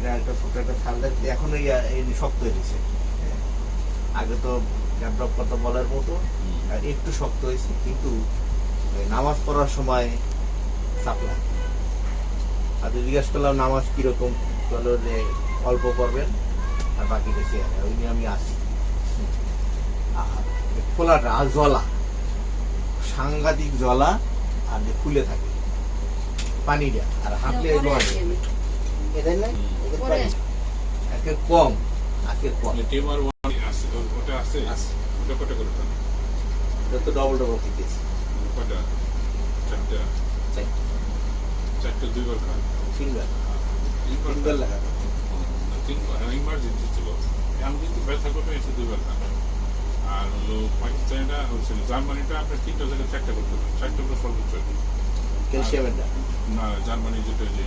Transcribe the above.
এখানে একটা ছোট একটা ছাল দেখতে এখন এই শক্ত হয়ে গেছে। আগে তো ডেভেলপ কথা বলার মতো, আর একটু শক্ত হয়েছে, কিন্তু নামাজ পড়ার সময় সাপ্লাই। আর জিজ্ঞেস করলাম নামাজ কিরকম, বললো যে অল্প পড়বেন আর বাকিটা চেয়ারে, ওই নিয়ে আমি আসি। আর খোলাটা আর জলা, সাংঘাতিক জলা, আর যে ফুলে থাকে পানিটা, আর হাঁটলে এটাই না একে কম, আজকে কম। এটা তো ডবল ডবল খেতেছি। সিঙ্গার সিঙ্গার লাগা ইমার্জেন্সি ছিল, আমি কিন্তু ব্যথা করতে এসে 2 বার খান। আর হলো পাকিস্তানিটা হচ্ছিল, জার্মানিটা আপনার 3টা জায়গায় 4টা করতে পারেন, 4টা করে সর্বোচ্চ। ক্যালসিয়ামের না, জার্মানি যেটা যে